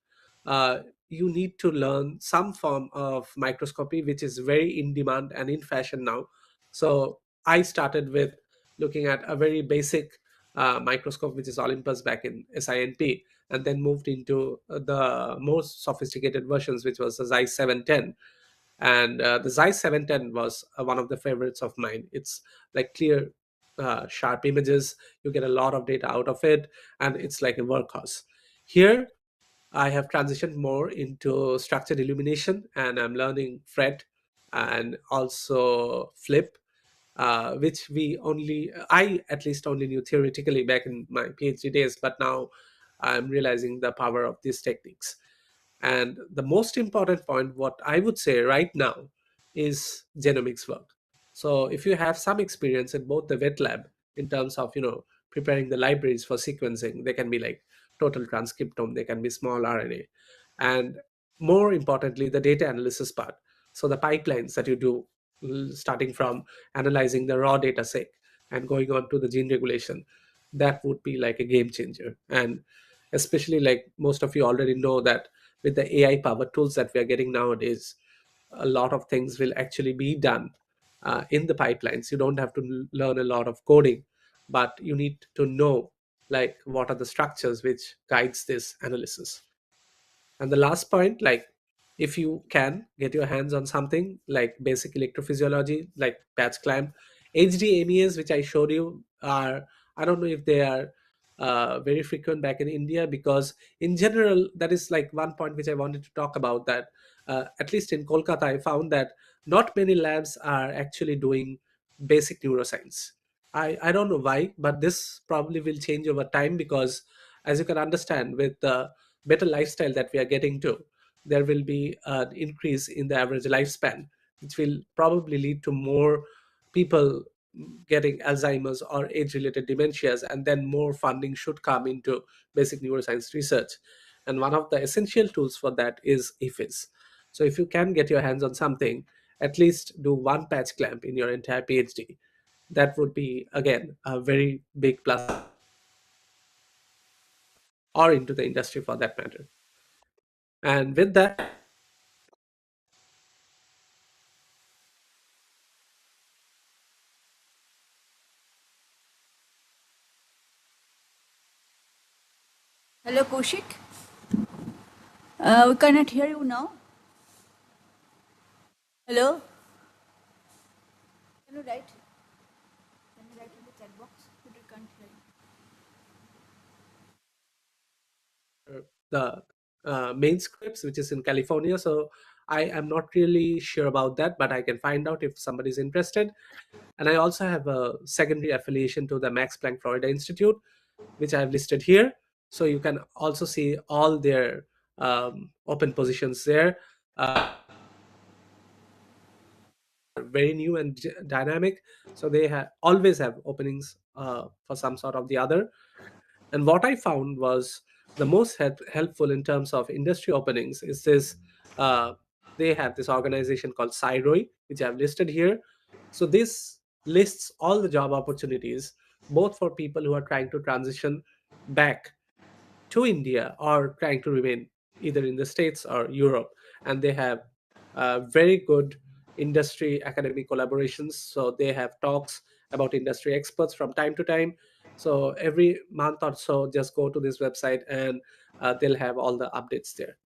Uh, you need to learn some form of microscopy, which is very in demand and in fashion now. So I started with looking at a very basic microscope, which is Olympus back in SINP, and then moved into the most sophisticated versions, which was the Zeiss 710. And the Zeiss 710 was one of the favorites of mine. It's like clear, sharp images. You get a lot of data out of it, and it's like a workhorse. Here, I have transitioned more into structured illumination, and I'm learning FRET and also FLIP, which I at least only knew theoretically back in my PhD days, but now I'm realizing the power of these techniques. And the most important point, what I would say right now, is genomics work. So if you have some experience in both the wet lab in terms of, preparing the libraries for sequencing, they can be like total transcriptome, they can be small RNA. And more importantly, the data analysis part. So the pipelines that you do, starting from analyzing the raw data set and going on to the gene regulation, that would be like a game changer. And especially like most of you already know that with the AI powered tools that we are getting nowadays, a lot of things will actually be done in the pipelines. You don't have to learn a lot of coding, but you need to know like what are the structures which guides this analysis. And the last point, like if you can get your hands on something like basic electrophysiology, like patch clamp, HDMEs, which I showed you, are, I don't know if they are very frequent back in India, because in general, that is like one point which I wanted to talk about, that at least in Kolkata, I found that not many labs are actually doing basic neuroscience. I don't know why, but this probably will change over time, because as you can understand, with the better lifestyle that we are getting to, there will be an increase in the average lifespan, which will probably lead to more people getting Alzheimer's or age-related dementias, and then more funding should come into basic neuroscience research. And one of the essential tools for that is IFIS. So if you can get your hands on something, at least do one patch clamp in your entire PhD. That would be again a very big plus. or into the industry for that matter. And with that, Hello, Kaushik. We cannot hear you now. Hello. Can you write? Can you write in the chat box? We can't hear the main Scripps, which is in California. So I am not really sure about that, but I can find out if somebody's interested. And I also have a secondary affiliation to the Max Planck Florida Institute, which I have listed here. So you can also see all their open positions there. Very new and dynamic. So they always have openings for some sort of the other. And what I found was the most helpful in terms of industry openings is this. Uh, they have this organization called Cyroi, which I've listed here. So this lists all the job opportunities, both for people who are trying to transition back to India or trying to remain either in the States or Europe. And they have very good industry academic collaborations. So they have talks about industry experts from time to time. So every month or so, just go to this website and they'll have all the updates there.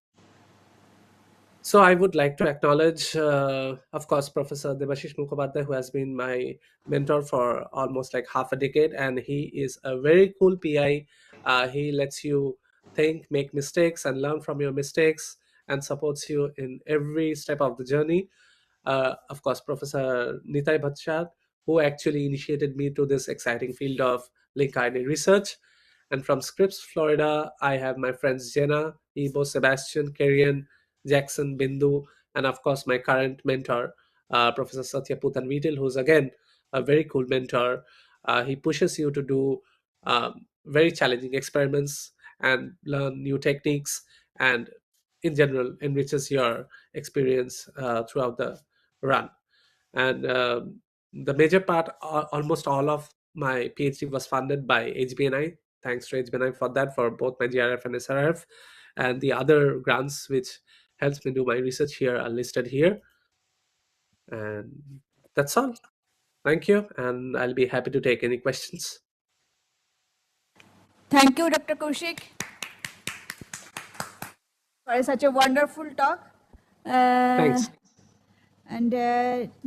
So I would like to acknowledge, of course, Professor Debashish Mukhopadhyay, who has been my mentor for almost like half a decade, and he is a very cool PI. He lets you think, make mistakes, and learn from your mistakes, and supports you in every step of the journey. Of course, Professor Nitai Bhattacharya, who actually initiated me to this exciting field of link RNA research. And from Scripps, Florida, I have my friends Jenna, Ibo, Sebastian, Karian, Jackson, Bindu, and of course my current mentor, Professor Satya Putan Vitil, who's again a very cool mentor. He pushes you to do very challenging experiments and learn new techniques, and in general enriches your experience throughout the run. And the major part, almost all of my PhD was funded by HBNI. Thanks to HBNI for that, for both my GRF and SRF. And the other grants which helps me do my research here are listed here. And that's all. Thank you. And I'll be happy to take any questions. Thank you, Dr. Kaushik, for such a wonderful talk. Uh, Thanks. and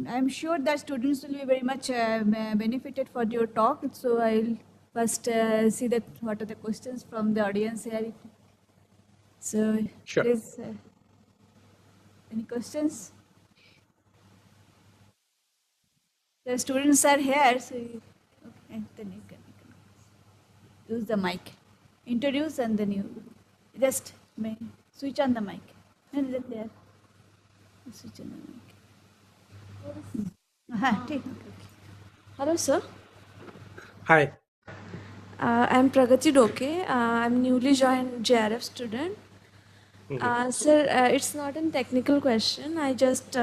I'm sure that students will be very much benefited for your talk. So I'll first see that what are the questions from the audience here. So Sure. please, any questions? The students are here, so okay, then you can use the mic. Introduce and then you just switch on the mic. And then there, switch on the mic. Okay. Hello, sir. Hi. I'm Pragati Doke. I'm newly joined JRF student. Mhm. Sir, it's not a technical question. I just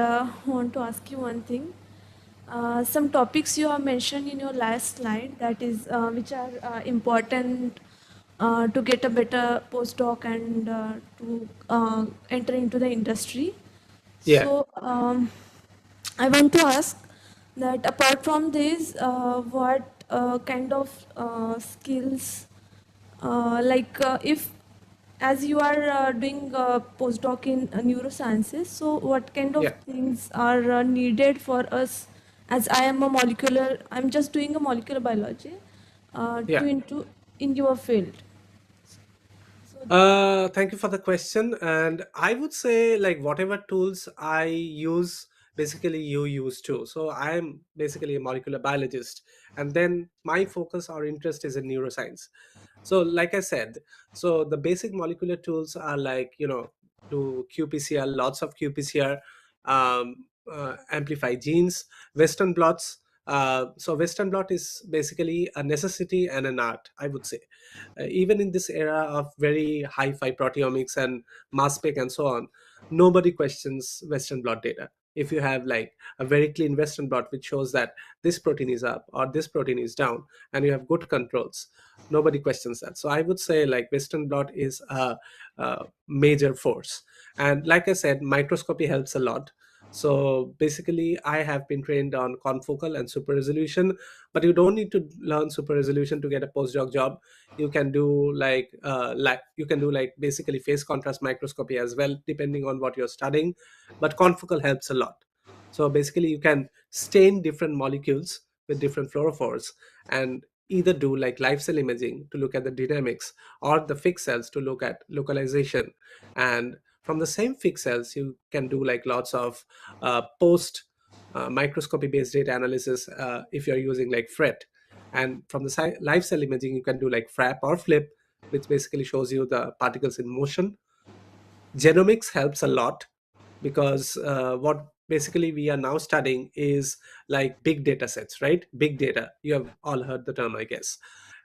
want to ask you one thing. Some topics you have mentioned in your last slide, that is, which are important to get a better postdoc and to enter into the industry. Yeah. So, I want to ask that apart from this, what kind of skills, if as you are doing postdoc in neurosciences, so what kind of Yeah. things are needed for us? As I'm just doing a molecular biology to Yeah. into in your field. So, Thank you for the question. And I would say, like, whatever tools I use, basically you use too. So I'm basically a molecular biologist, and then my focus or interest is in neuroscience. So, like I said, so the basic molecular tools are like, do qPCR, lots of qPCR, amplify genes, Western blots. So Western blot is basically a necessity and an art, I would say. Even in this era of very hi-fi proteomics and mass spec and so on, nobody questions Western blot data. if you have like a very clean Western blot which shows that this protein is up or this protein is down, and you have good controls, nobody questions that. So I would say like Western blot is a major force. And like I said, microscopy helps a lot. So basically, I have been trained on confocal and super resolution, but you don't need to learn super resolution to get a postdoc job. You can do like you can do like basically phase contrast microscopy as well, depending on what you're studying. But confocal helps a lot. So basically, you can stain different molecules with different fluorophores and either do like live cell imaging to look at the dynamics, or the fixed cells to look at localization. And from the same fixed cells, you can do like lots of post microscopy based data analysis if you're using like FRET. And from the live cell imaging, you can do like FRAP or FLIP, which basically shows you the particles in motion. Genomics helps a lot, because what basically we are now studying is like big data sets, right? Big data, you have all heard the term, I guess.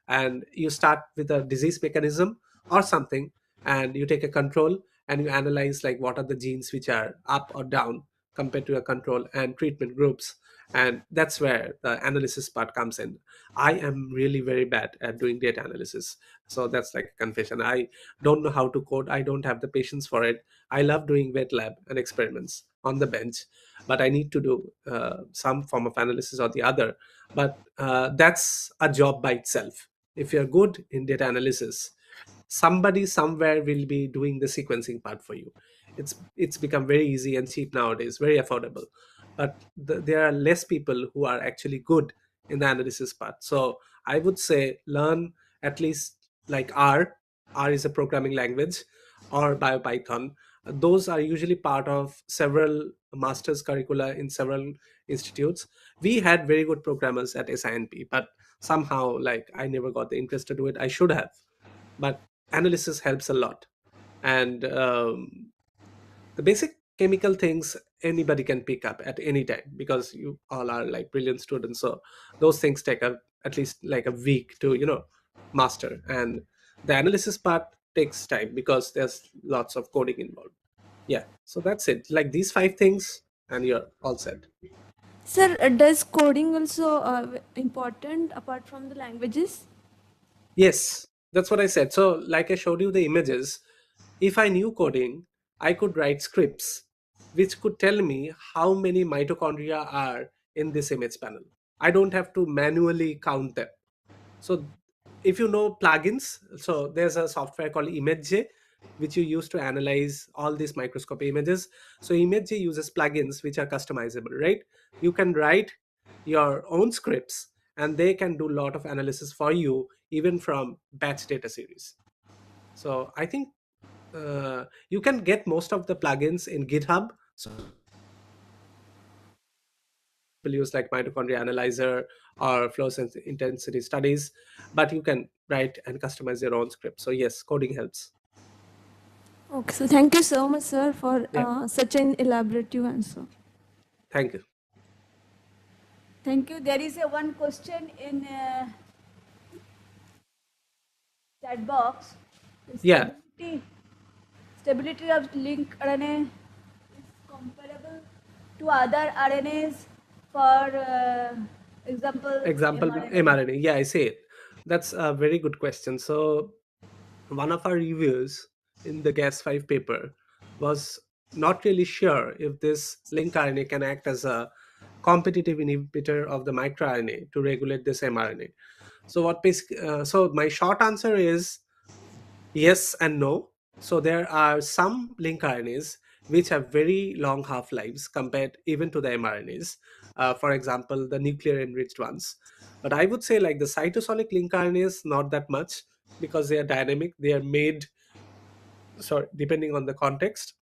And you start with a disease mechanism or something, and you take a control and you analyze like what are the genes which are up or down compared to a control and treatment groups. And that's where the analysis part comes in. I am really very bad at doing data analysis, so that's like a confession. I don't know how to code, I don't have the patience for it. I love doing wet lab and experiments on the bench, but I need to do some form of analysis or the other. But that's a job by itself. If you're good in data analysis, somebody somewhere will be doing the sequencing part for you. It's become very easy and cheap nowadays, very affordable. But there are less people who are actually good in the analysis part. So I would say learn at least like R is a programming language, or biopython. Those are usually part of several master's curricula in several institutes. We had very good programmers at SINP, but somehow like I never got the interest to do it. I should have. But analysis helps a lot. And the basic chemical things anybody can pick up at any time, because you all are like brilliant students. So those things take at least like a week to master. And the analysis part takes time because there's lots of coding involved. Yeah, so that's it, like these five things, and you're all set. Sir, does coding also important apart from the languages? Yes, that's what I said. So, like I showed you the images, if I knew coding, I could write scripts which could tell me how many mitochondria are in this image panel. I don't have to manually count them. So, if you know plugins, so there's a software called ImageJ which you use to analyze all these microscopy images. So, ImageJ uses plugins which are customizable, right? You can write your own scripts and they can do a lot of analysis for you, even from batch data series. So I think you can get most of the plugins in GitHub. So people use like mitochondria analyzer or flow intensity studies, but you can write and customize your own script. So yes, coding helps. Okay, so thank you so much, sir, for Yeah, such an elaborative answer. thank you. Thank you. There is a one question in chat box. The Yeah, stability of link RNA is comparable to other RNAs, for example, example mRNA. mRNA. Yeah, I say it. That's a very good question. So one of our reviewers in the gas 5 paper was not really sure if this link RNA can act as a competitive inhibitor of the microRNA to regulate this mRNA. So so my short answer is yes and no. So there are some link RNAs which have very long half lives compared even to the mRNAs. For example, the nuclear enriched ones. But I would say like the cytosolic link RNAs, not that much, because they are dynamic. They are made, sorry, depending on the context.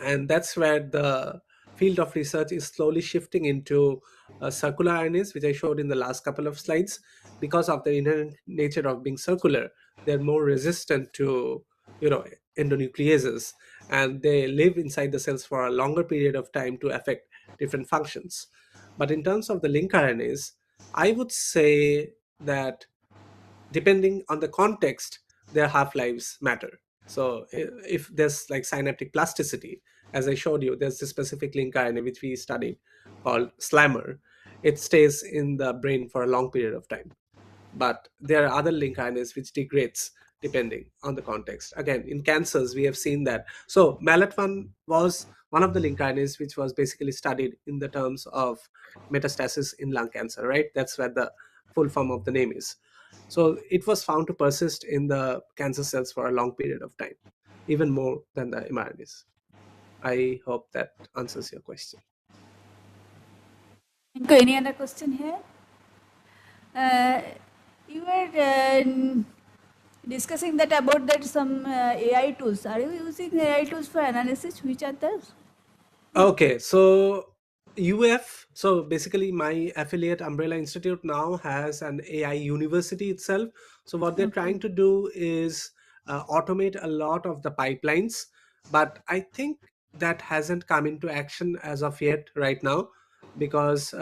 And that's where the field of research is slowly shifting into circular RNAs, which I showed in the last couple of slides. Because of the inherent nature of being circular, they're more resistant to endonucleases, and they live inside the cells for a longer period of time to affect different functions. But in terms of the link RNAs, I would say that depending on the context, their half lives matter. So if there's like synaptic plasticity, as I showed you, there's this specific link RNA which we studied called SLAMR. It stays in the brain for a long period of time. But there are other link RNAs which degrades depending on the context. Again, in cancers, we have seen that. So MALAT1 was one of the link RNAs which was basically studied in the terms of metastasis in lung cancer, right? That's where the full form of the name is. So it was found to persist in the cancer cells for a long period of time, even more than the mRNAs. I hope that answers your question. Any other question here? You were discussing that about that some AI tools. Are you using AI tools for analysis? Which are those? Okay, so UF, so basically my affiliate Umbrella Institute now has an AI university itself. So what they're Okay. trying to do is automate a lot of the pipelines, but I think that hasn't come into action as of yet right now, because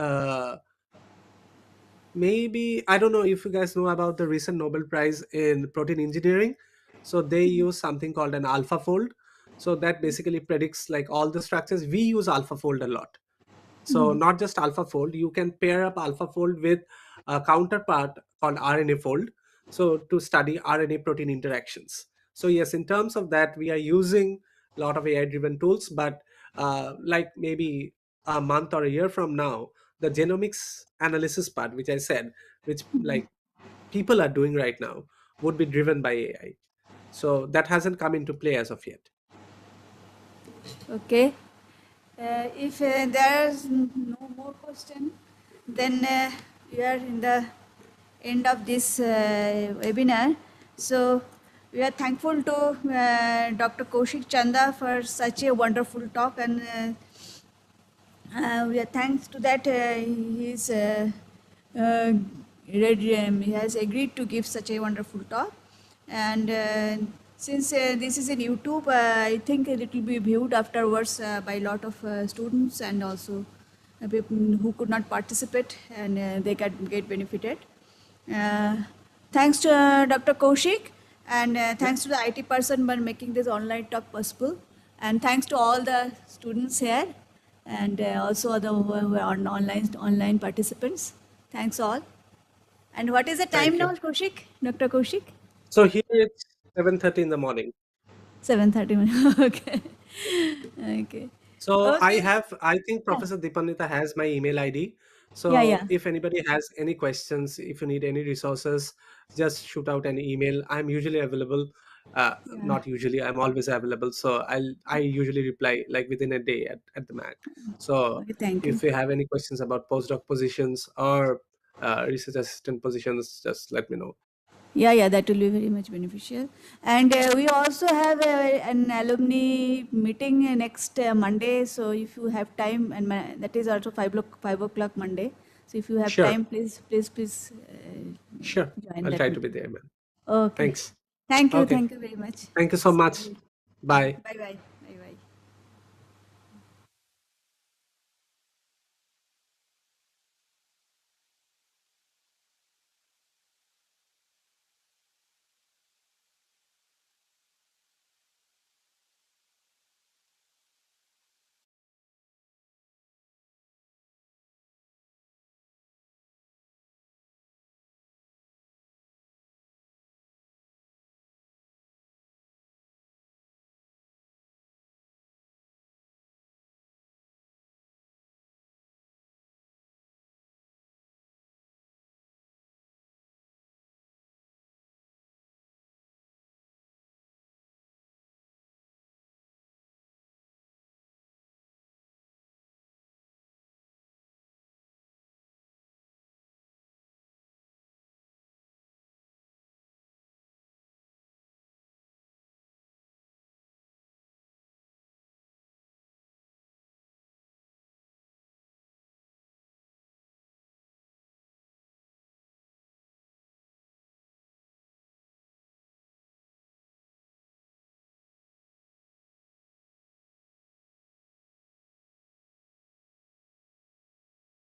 maybe, I don't know if you guys know about the recent Nobel Prize in protein engineering. So they use something called an AlphaFold. So that basically predicts like all the structures. We use AlphaFold a lot. So not just AlphaFold, you can pair up AlphaFold with a counterpart called RNA fold. So to study RNA protein interactions. So yes, in terms of that, we are using a lot of AI driven tools, but like maybe a month or a year from now, the genomics analysis part, which I said, which like people are doing right now, would be driven by AI. So that hasn't come into play as of yet. Okay. If there's no more question, then we are in the end of this webinar. So we are thankful to Dr. Kaushik Chanda for such a wonderful talk, and we are thanks to that uh, he has agreed to give such a wonderful talk. And since this is in YouTube, I think it will be viewed afterwards by a lot of students, and also people who could not participate, and they can get benefited. Uh, Thanks to Dr. Kaushik, and Yeah, thanks to the IT person for making this online talk possible. And thanks to all the students here, and also the who are on online participants. Thanks all. And what is the time thank now, you. Kaushik? Dr. Kaushik? So here it's 7:30 in the morning. 7:30. Okay. Okay. So Okay. I think Yeah. Professor Dipanita has my email ID. Yeah. So Yeah. if anybody has any questions, if you need any resources, just shoot out an email. I'm usually available. Yeah. Not usually, I'm always available. So I usually reply like within a day at the max. So Okay. Thank you. if you have any questions about postdoc positions or research assistant positions, just let me know. Yeah, yeah, that will be very much beneficial. And we also have an alumni meeting next Monday. So if you have time, and that is also 5 o'clock Monday. So if you have Sure, time, please sure. join I'll that try to be meeting. there, man. Okay. Thanks. Thank you. Okay. Thank you very much. Thank you so much. See you. Bye. Bye bye.